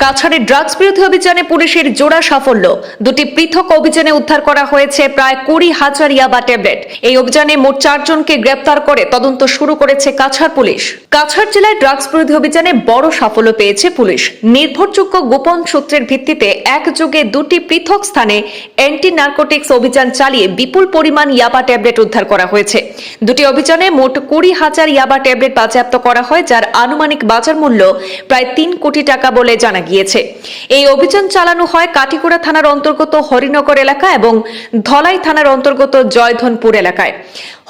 কাছাড়ে drugs বিরোধী অভিযানে পুলিশের জোড়া সাফল্য। দুটি পৃথক অভিযানে উদ্ধার করা হয়েছে প্রায় 20,000 ইয়াবা ট্যাবলেট। এই অভিযানে মোট 4 জনকে গ্রেপ্তার করে তদন্ত শুরু করেছে কাছাড় পুলিশ। কাছাড় জেলায় ড্রাগস বিরোধী অভিযানে বড় সাফল্য পেয়েছে পুলিশ। নির্ভরযোগ্য গোপন সূত্রের ভিত্তিতে একযোগে দুটি পৃথক স্থানে অ্যান্টি নার্কোটিক্স অভিযান চালিয়ে বিপুল পরিমাণ ইয়াবা ট্যাবলেট উদ্ধার করা হয়েছে। দুটি অভিযানে মোট 20,000 ইয়াবা ট্যাবলেট বাজেয়াপ্ত করা হয়, যার আনুমানিক বাজার মূল্য প্রায় 3 কোটি টাকা বলে জানা গিয়েছে। এই অভিযান চালানো হয় কাটিগড়া থানার অন্তর্গত হরিনগর এলাকা এবং ধলাই থানার অন্তর্গত জয়ধনপুর এলাকায়।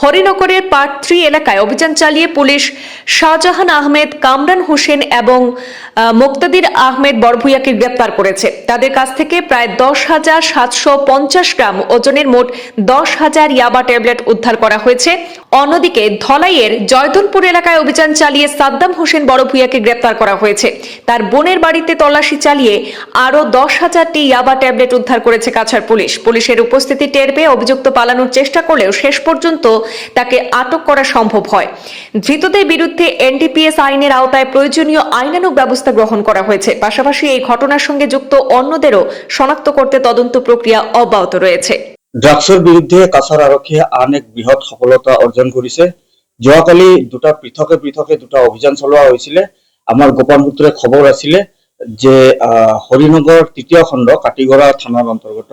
হরিনগরের পার্ট 3 এলাকায় অভিযান চালিয়ে পুলিশ শাহজাহান আহমেদ, কামরান হোসেন এবং মুক্তাদির আহমেদ বড়ভূয়াকে গ্রেপ্তার করেছে। তাদের কাছ থেকে প্রায় 10,750 গ্রাম ওজনের মোট 10,000 ইয়াবা ট্যাবলেট উদ্ধার করা হয়েছে। অন্যদিকে ধলাইয়ের জয়ধনপুর এলাকায় অভিযান চালিয়ে সাদ্দাম হোসেন বড়ভূয়াকে গ্রেপ্তার করা হয়েছে। তার বোনের বাড়িতে তল্লাশি চালিয়ে আরও 10,000টি ইয়াবা ট্যাবলেট উদ্ধার করেছে কাছাড় পুলিশ। পুলিশের উপস্থিতি টের পেয়ে অভিযুক্ত পালানোর চেষ্টা করলেও শেষ পর্যন্ত তাকে আটক করা সম্ভব হয়। ধৃতদের বিরুদ্ধে এনডিপিএস আইনের আওতায় প্রয়োজনীয় আইনানুগ ব্যবস্থা গ্রহণ করা হয়েছে। পাশাপাশি এই ঘটনার সঙ্গে যুক্ত অন্যদেরও শনাক্ত করতে তদন্ত প্রক্রিয়া অব্যাহত রয়েছে। ড্ৰাগছৰ বিৰুদ্ধে কাছাৰ আৰক্ষীয়ে আন এক বৃহৎ সফলতা অৰ্জন কৰিছে। যোৱাকালি দুটা পৃথকে দুটা অভিযান চলোৱা হৈছিলে। আমাৰ গোপন সূত্ৰে খবৰ আছিলে যে হৰিনগৰ 3য় খণ্ড কাটিগড়া থানাৰ অন্তৰ্গত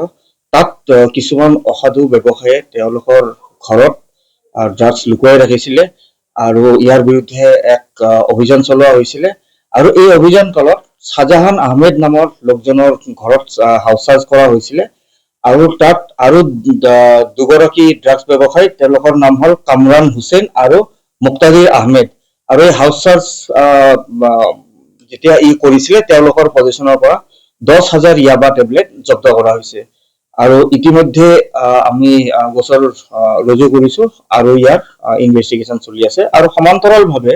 তাত কিছুমান অসাধু ব্যৱসায়ীয়ে তেওঁলোকৰ ঘৰত ড্ৰাগছ লুকুৱাই ৰাখিছিলে আৰু ইয়াৰ বিৰুদ্ধে এক অভিযান চলোৱা হৈছিলে। আৰু এই অভিযান কালত শাহজাহান আহমেদ নামৰ লোকজনৰ ঘৰত হাউচ চাৰ্জ কৰা হৈছিলে আৰু তাত আৰু দুগৰাকী ড্ৰাগছ ব্যৱসায়ী, তেওঁলোকৰ নাম হ'ল কামৰান হুছেইন আৰু মুক্তাদিৰ আহমেদ। আৰু এই হাউচ চাৰ্জ যেতিয়া কৰিছিলে তেওঁলোকৰ পজিশ্যনৰ পৰা 10,000 ইয়াবা টেবলেট জব্দ কৰা হৈছে। আৰু ইতিমধ্যে আমি গোচৰ ৰুজু কৰিছো আৰু ইয়াৰ ইনভেষ্টিগেশ্যন চলি আছে। আৰু সমান্তৰালভাৱে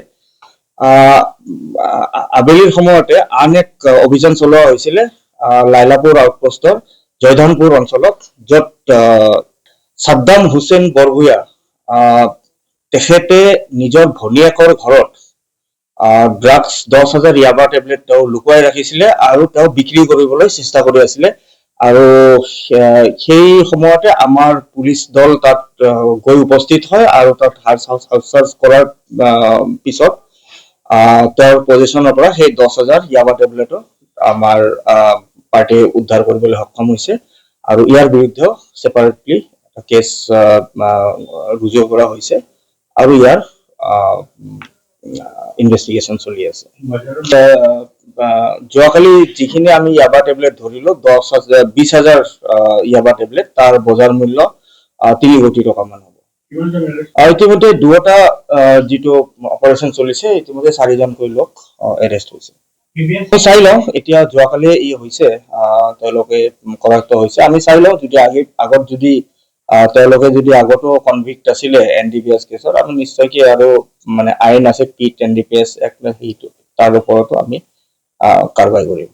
আবেলিৰ সময়তে আন এক অভিযান চলোৱা হৈছিলে লাইলাপুৰ আউটপোষ্টৰ জয়ধনপুৰ অঞ্চলত, য'ত সাদ্দাম হোসেন বৰভূয়া তেখেতে নিজৰ ভনীয়েকৰ ঘৰত ড্ৰাগছ 10,000 ইয়াবা টেবলেট তেওঁ লুকুৱাই ৰাখিছিলে আৰু তেওঁ বিক্ৰী কৰিবলৈ চেষ্টা কৰি আছিলে। আৰু সেই সময়তে আমাৰ পুলিচ দল তাত গৈ উপস্থিত হয় আৰু তাত হাউচ চাৰ্জ কৰাৰ পিছত তেওঁৰ পজিশ্যনৰ পৰা সেই 10,000 ইয়াবা টেবলেটো আমাৰ পাৰ্টিয়ে উদ্ধাৰ কৰিবলৈ সক্ষম হৈছে। আৰু ইয়াৰ বিৰুদ্ধেও ছেপাৰেটলি কেছ ৰুজু কৰা হৈছে আৰু ইয়াৰ ইনভেষ্টিগেশ্যন চলি আছে। যোৱাকালি যিখিনি আমি ইয়াবা টেবলেট ধৰিলো 20,000 ইয়াবা টেবলেট, তাৰ বজাৰ মূল্য 3 কোটি টকা মান হ'ব। ইতিমধ্যে দুটা যিটো অপাৰেশ্যন চলিছে, ইতিমধ্যে 4জনকৈ লোক এৰেষ্ট হৈছে। চাই লওঁ এতিয়া যোৱাকালি হৈছে তেওঁলোকে কৰায়ত্ব হৈছে। আমি চাই লওঁ যদি আগত যদি তেওঁলোকে যদি আগতো কনভিক্ট আছিলে এনডিপিএছ কেছৰ, আমি নিশ্চয়কৈ আৰু মানে আইন আছে পিট এনডিপিএছ এক্ট, সেইটো তাৰ ওপৰতো আমি কাৰ্যবাহী কৰিম।